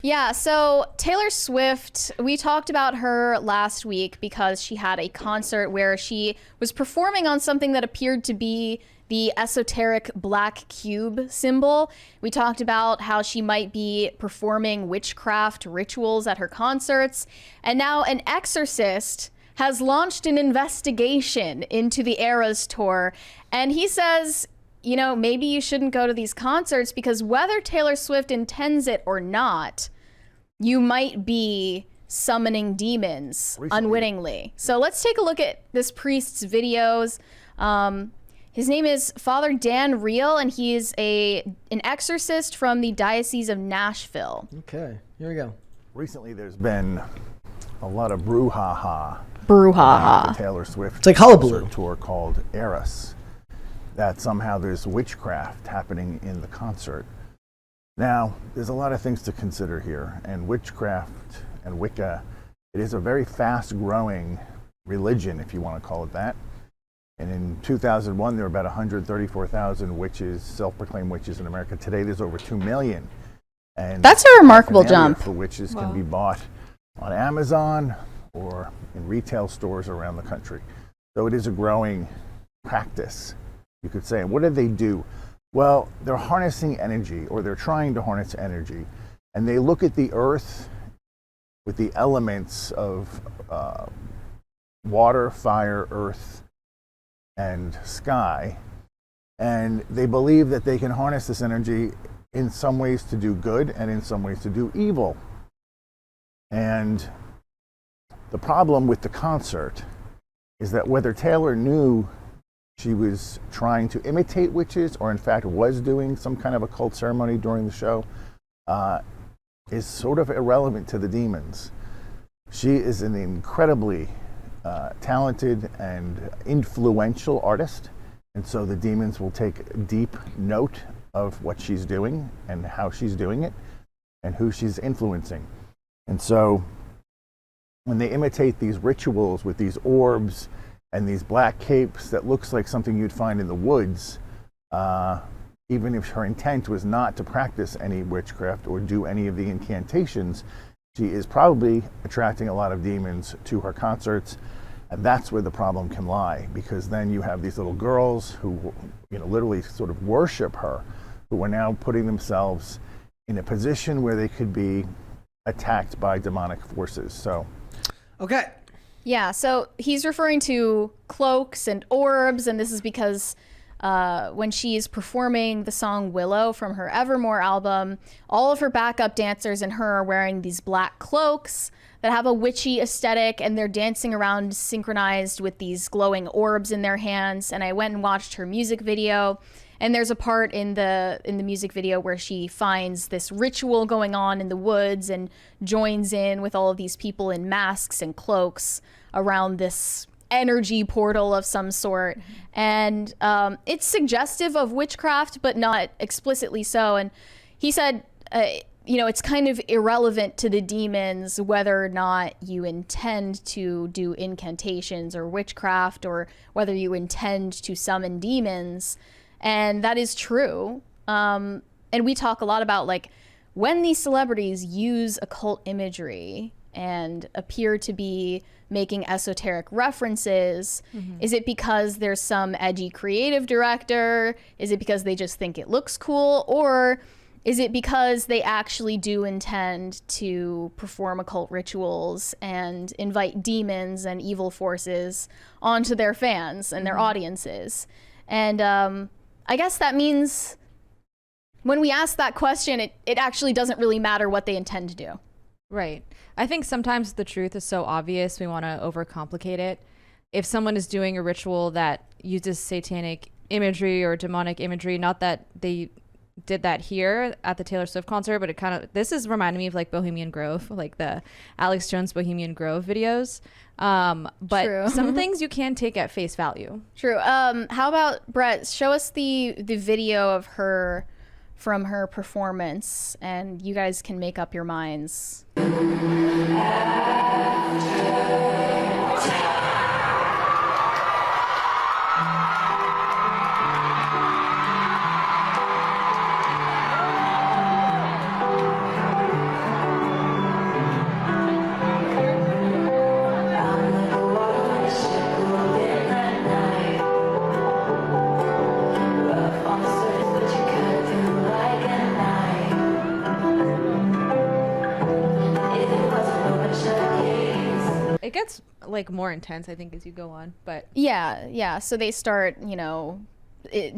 Yeah, so Taylor Swift, we talked about her last week because she had a concert where she was performing on something that appeared to be the esoteric black cube symbol. We talked about how she might be performing witchcraft rituals at her concerts. And now an exorcist has launched an investigation into the Eras tour. And he says, you know, maybe you shouldn't go to these concerts because whether Taylor Swift intends it or not, you might be summoning demons unwittingly. So let's take a look at this priest's videos. His name is Father Dan Reel, and he is an exorcist from the Diocese of Nashville. Okay, here we go. Recently, there's been a lot of brouhaha. Brouhaha. The Taylor Swift It's like hullabaloo. tour called Eras. That somehow there's witchcraft happening in the concert. Now, there's a lot of things to consider here, and witchcraft and Wicca, it is a very fast-growing religion, if you want to call it that. And in 2001, there were about 134,000 witches, self-proclaimed witches in America. Today, there's over 2 million. And That's a remarkable jump. for witches can be bought on Amazon or in retail stores around the country. So it is a growing practice, you could say. And what do they do? Well, they're harnessing energy, or they're trying to harness energy, and they look at the earth with the elements of water, fire, earth, and sky, and they believe that they can harness this energy in some ways to do good and in some ways to do evil. And the problem with the concert is that whether Taylor knew she was trying to imitate witches or in fact was doing some kind of occult ceremony during the show is sort of irrelevant to the demons. She is an incredibly talented and influential artist, and so the demons will take deep note of what she's doing and how she's doing it and who she's influencing. And so when they imitate these rituals with these orbs and these black capes that looks like something you'd find in the woods, even if her intent was not to practice any witchcraft or do any of the incantations, she is probably attracting a lot of demons to her concerts. And that's where the problem can lie, because then you have these little girls who, you know, literally sort of worship her, who are now putting themselves in a position where they could be attacked by demonic forces. So, Okay. Yeah, so he's referring to cloaks and orbs, and this is because when she's performing the song Willow from her Evermore album, all of her backup dancers and her are wearing these black cloaks that have a witchy aesthetic, and they're dancing around synchronized with these glowing orbs in their hands. And I went and watched her music video, and there's a part in the music video where she finds this ritual going on in the woods and joins in with all of these people in masks and cloaks around this energy portal of some sort. And it's suggestive of witchcraft, but not explicitly so. And he said, you know, it's kind of irrelevant to the demons whether or not you intend to do incantations or witchcraft, or whether you intend to summon demons. And that is true. And we talk a lot about, like, when these celebrities use occult imagery and appear to be making esoteric references, is it because there's some edgy creative director? Is it because they just think it looks cool? Or is it because they actually do intend to perform occult rituals and invite demons and evil forces onto their fans and their audiences? And I guess that means when we ask that question, it actually doesn't really matter what they intend to do. Right. I think sometimes the truth is so obvious we want to overcomplicate it. If someone is doing a ritual that uses satanic imagery or demonic imagery, not that they did that here at the Taylor Swift concert, but it kind of, this is reminding me of like Bohemian Grove, like the Alex Jones Bohemian Grove videos. But True. some things you can take at face value. True. How about, Brett, show us the video of her from her performance, and you guys can make up your minds. It gets like more intense, I think, as you go on. But yeah. So they start,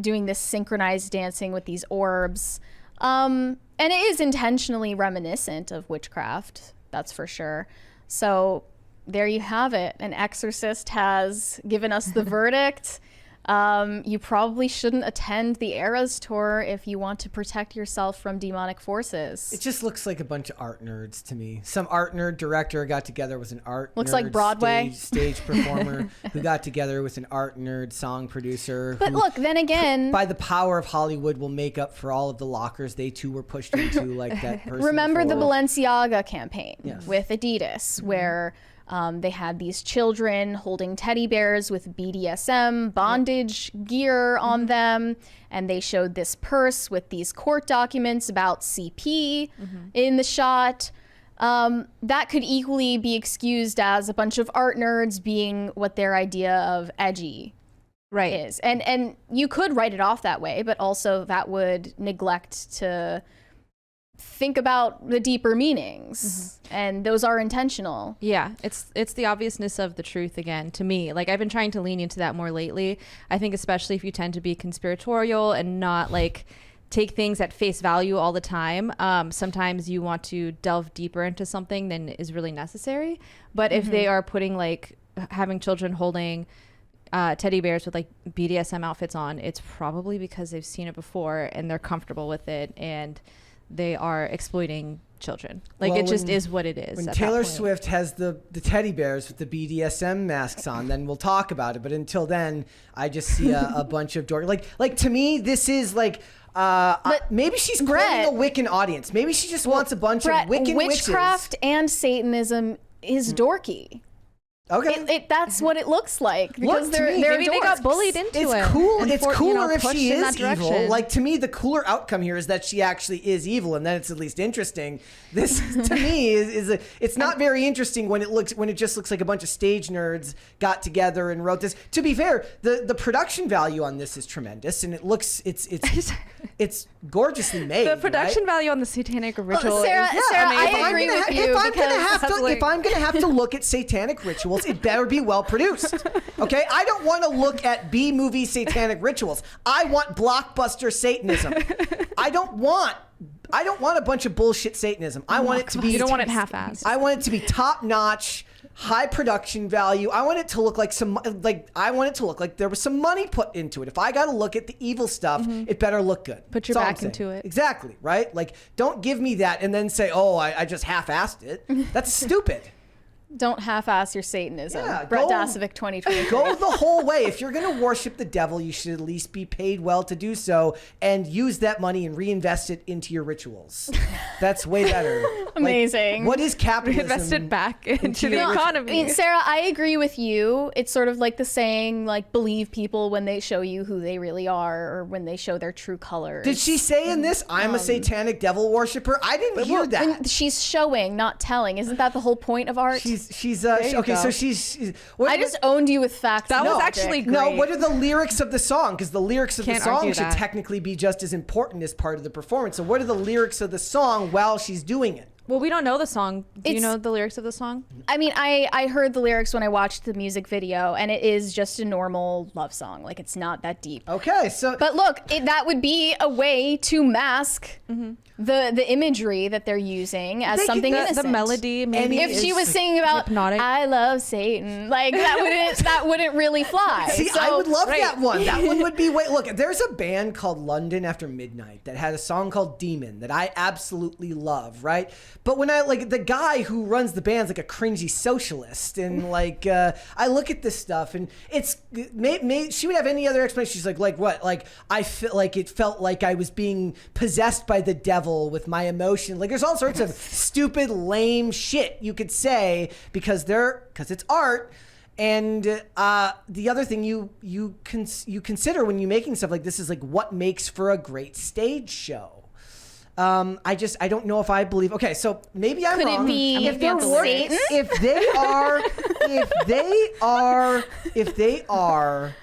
doing this synchronized dancing with these orbs. And it is intentionally reminiscent of witchcraft, that's for sure. So there you have it. An exorcist has given us the verdict. You probably shouldn't attend the Eras tour if you want to protect yourself from demonic forces. It just looks like a bunch of art nerds to me. Some art nerd director got together with an art Looks nerd like Broadway. stage performer who got together with an art nerd song producer. But who, look, then again, by the power of Hollywood, will make up for all of the lockers they too were pushed into, like that person. remember the before. Balenciaga campaign Yes. with Adidas, where they had these children holding teddy bears with BDSM bondage gear on them, and they showed this purse with these court documents about CP in the shot. That could equally be excused as a bunch of art nerds being what their idea of edgy is. And you could write it off that way, but also that would neglect to think about the deeper meanings, and those are intentional. Yeah, it's the obviousness of the truth again to me. Like, I've been trying to lean into that more lately. I think especially if you tend to be conspiratorial and not like take things at face value all the time. Sometimes you want to delve deeper into something than is really necessary. But if they are putting like having children holding teddy bears with like BDSM outfits on, it's probably because they've seen it before and they're comfortable with it, and they are exploiting children. Like, Well, it just when- is what it is. When at Taylor that point. Swift has the teddy bears with the BDSM masks on, then we'll talk about it. But until then, I just see a bunch of dork. Like to me, this is like maybe she's Brett- claiming a Wiccan audience. Maybe she just wants a bunch Brett, of Wiccan witchcraft and Satanism is dorky. witches. Okay. That's what it looks like, because Look, to they're me, they're maybe they got dorks. bullied into It's it. cool. and It's for- cooler if pushed she in is that evil. direction. Like, to me, the cooler outcome here is that she actually is evil, and then it's at least interesting. This, to me, it's not very interesting when it just looks like a bunch of stage nerds got together and wrote this. To be fair, the production value on this is tremendous, and it's gorgeously made. the production right? value on the satanic ritual Sarah, is Sarah, amazing. I agree with you, If I'm gonna have to look at satanic rituals, it better be well produced. Okay, I don't want to look at B-movie satanic rituals. I want blockbuster Satanism. I don't want a bunch of bullshit Satanism. I want it to be. You don't want it half-assed. I want it to be top-notch, high production value. I want it to look like there was some money put into it. If I got to look at the evil stuff, it better look good. Put your That's all I'm back into saying. it. Exactly, right? Like, don't give me that and then say, "Oh, I just half-assed it." That's stupid. Don't half-ass your Satanism. Yeah, Brett go- Dasovic 2020. Go the whole way. If you're going to worship the devil, you should at least be paid well to do so, and use that money and reinvest it into your rituals. That's way better. Amazing. Like, what is capitalism? Invest it back into the No, economy. I mean, Sarah, I agree with you. It's sort of like the saying, like, believe people when they show you who they really are, or when they show their true colors. Did she say in this, "I'm a satanic devil worshiper"? I didn't hear that. And she's showing, not telling. Isn't that the whole point of art? She's you okay. go. So she's what, I just owned you with facts. That and was logic. actually no. great. What are the lyrics of the song? Because the lyrics of Can't the song argue should that. technically be just as important as part of the performance. So what are the lyrics of the song while she's doing it? Well, we don't know the song. Do you It's- know the lyrics of the song? I mean, I heard the lyrics when I watched the music video, and it is just a normal love song. Like, it's not that deep. Okay, so But look, that would be a way to mask the imagery that they're using as They could- something the innocent. The melody, maybe. If she is was singing about hypnotic. "I love Satan," like that wouldn't really fly. See, So- I would love right. that one. That one would be look, there's a band called London After Midnight that had a song called Demon that I absolutely love, right? But when I the guy who runs the band's like a cringy socialist, and I look at this stuff and it's she would have any other explanation. She's like what? Like, I feel like it felt like I was being possessed by the devil with my emotion. Like, there's all sorts of stupid, lame shit you could say because it's art. And the other thing you consider when you're making stuff like this is like what makes for a great stage show. I don't know if I believe. Okay, so maybe I'm Could it wrong. be if they're Satan? if they are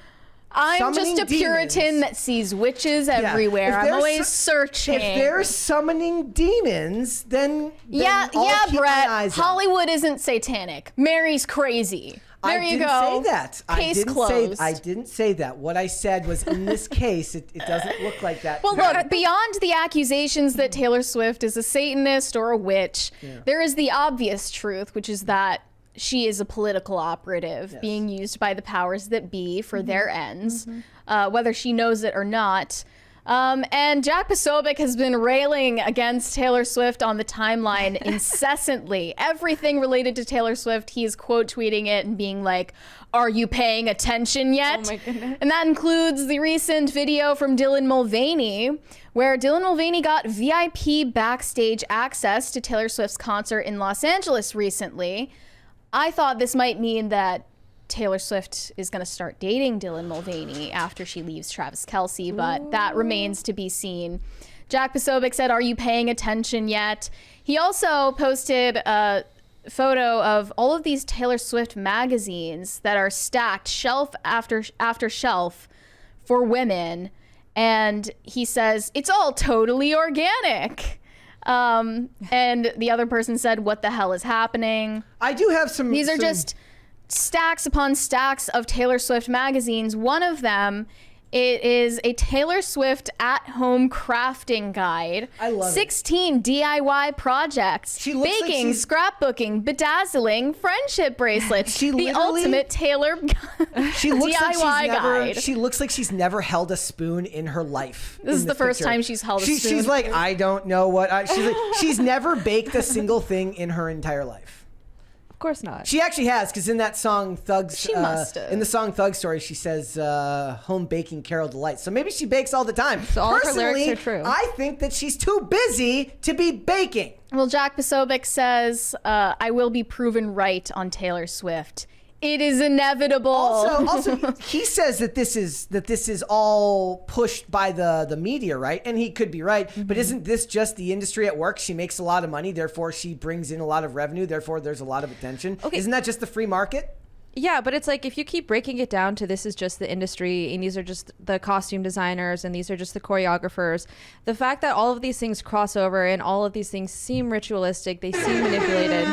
I'm summoning just a Puritan demons- that sees witches everywhere. If I'm they're always su- searching. If they're summoning demons, then yeah, I'll yeah, keep my Brett. eyes out. Hollywood isn't satanic. Mary's crazy. There you go. I didn't say that. Case closed. I didn't say that. What I said was, in this case, it doesn't look like that. Well, look, beyond the accusations that Taylor Swift is a Satanist or a witch, there is the obvious truth, which is that she is a political operative being used by the powers that be for their ends, whether she knows it or not. And Jack Posobiec has been railing against Taylor Swift on the timeline incessantly. Everything related to Taylor Swift, he is quote tweeting it and being like, "Are you paying attention yet?" Oh my goodness. And that includes the recent video from Dylan Mulvaney, where Dylan Mulvaney got VIP backstage access to Taylor Swift's concert in Los Angeles recently. I thought this might mean that Taylor Swift is going to start dating Dylan Mulvaney after she leaves Travis Kelce, but that remains to be seen. Jack Posobiec said, "Are you paying attention yet?" He also posted a photo of all of these Taylor Swift magazines that are stacked shelf after shelf for women. And he says, "It's all totally organic." And the other person said, "What the hell is happening?" I do have some. These are just stacks upon stacks of Taylor Swift magazines. One of them, it is a Taylor Swift at-home crafting guide. I love it. 16 DIY projects. She looks like baking, she's- scrapbooking, bedazzling, friendship bracelets. She the literally- ultimate Taylor She looks DIY like she's never. guide. She looks like she's never held a spoon in her life. This is the first time she's held a spoon. She's like, I don't know what. She's like, she's never baked a single thing in her entire life. Of course not. She actually has, because in that song Thugs, She must have. in the song Thug Story, she says home baking Carol Delight. So maybe she bakes all the time. So all of her Personally, lyrics are true. I think that she's too busy to be baking. Well, Jack Posobiec says, "I will be proven right on Taylor Swift. It is inevitable." Also, he says that this is all pushed by the media, right? And he could be right, but isn't this just the industry at work? She makes a lot of money, therefore she brings in a lot of revenue, therefore there's a lot of attention. Okay. Isn't that just the free market? Yeah, but it's like if you keep breaking it down to this is just the industry and these are just the costume designers and these are just the choreographers, the fact that all of these things cross over and all of these things seem ritualistic, they seem manipulated.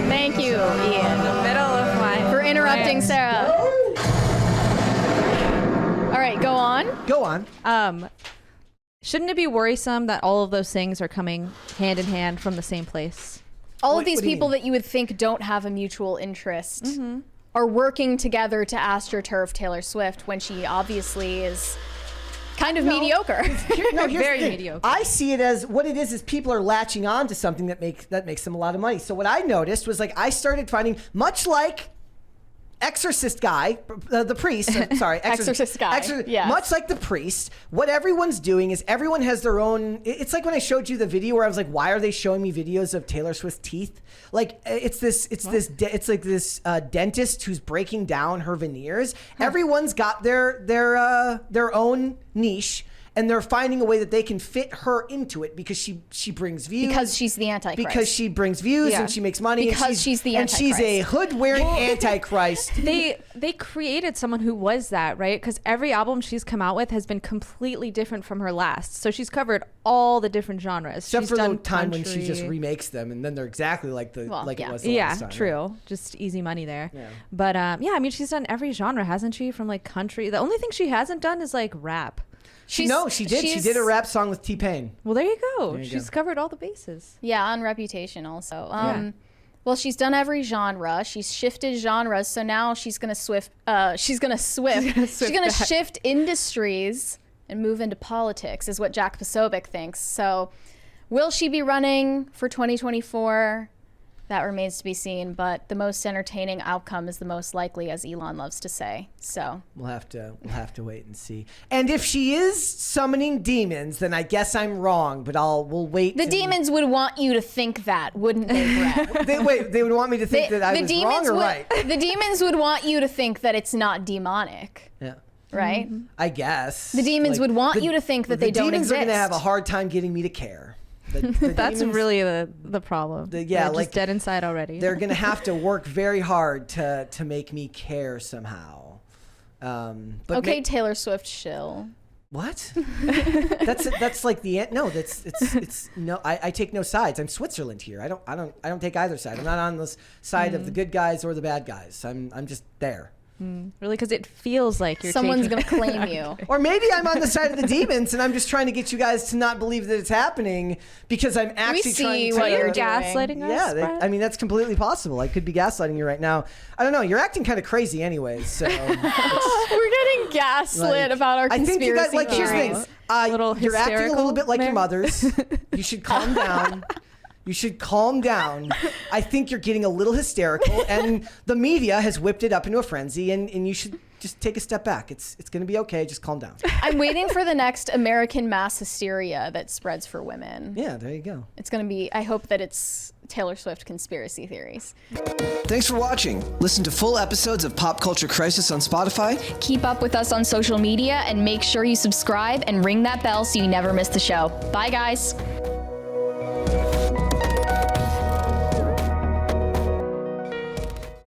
Thank you, Ian, Middle of my for interrupting rant. Sarah. All right, go on. Go on. Shouldn't it be worrisome that all of those things are coming hand in hand from the same place? All What- of these what do you people mean? that you would think don't have a mutual interest are working together to astroturf Taylor Swift when she obviously is kind of mediocre. No, here's Very the thing. mediocre. I see it as what it is people are latching on to something that makes them a lot of money. So what I noticed was like I started finding, much like Exorcist guy, the priest, sorry, Exorcist guy, yes. Much like the priest, what everyone's doing is everyone has their own. It's like when I showed you the video where I was like, why are they showing me videos of Taylor Swift's teeth? Like it's like this dentist who's breaking down her veneers. Everyone's got their own niche. And they're finding a way that they can fit her into it because she brings views. Because she's the Antichrist. Because she brings views Yeah. and she makes money. Because she's the and she's a hood-wearing Antichrist. They created someone who was that, right? Because every album she's come out with has been completely different from her last. So she's covered all the different genres. Except she's for the done time when she country. just remakes them, and then they're exactly like it was the Yeah, last time. true. Just easy money there. Yeah. But yeah, I mean, she's done every genre, hasn't she? From like country. The only thing she hasn't done is like rap. She did. She did a rap song with T-Pain. Well, there you go. you She's go. covered all the bases. Yeah, on Reputation also. Yeah. Well, she's done every genre. She's shifted genres, so now she's gonna shift industries and move into politics, is what Jack Posobiec thinks. So, will she be running for 2024? That remains to be seen. But the most entertaining outcome is the most likely, as Elon loves to say. So We'll have to wait and see. And if she is summoning demons, then I guess I'm wrong. But we'll wait. the demons would want you to think that, wouldn't they, Brett? They would want me to think that I was wrong or would, right. The demons would want you to think that it's not demonic, Yeah. right? I guess The demons would want you to think that they don't The demons are going to exist. have a hard time getting me to care. The That's demons, really the problem. yeah, They're just like, dead inside already. they're gonna have to work very hard to make me care somehow. But Okay, Taylor Swift shill. what? that's like the no. It's no. I take no sides. I'm Switzerland here. I don't take either side. I'm not on the side of the good guys or the bad guys. I'm just there. Really, because it feels like you're Someone's taking- gonna claim you. Or maybe I'm on the side of the demons and I'm just trying to get you guys to not believe that it's happening because I'm actually see trying to. what You're you're doing. gaslighting us. Yeah, Brett? I mean that's completely possible. I could be gaslighting you right now. I don't know. You're acting kind of crazy, anyways. So We're getting gaslit like, about our I conspiracy think you guys like. Here's the thing. theories. Little You're acting a little hysterical bit like your there. mothers. You should calm down. You should calm down. I think you're getting a little hysterical, and the media has whipped it up into a frenzy, and you should just take a step back. It's going to be okay. Just calm down. I'm waiting for the next American mass hysteria that spreads for women. Yeah, there you go. It's going to be, I hope that it's Taylor Swift conspiracy theories. Thanks for watching. Listen to full episodes of Pop Culture Crisis on Spotify. Keep up with us on social media and make sure you subscribe and ring that bell so you never miss the show. Bye, guys.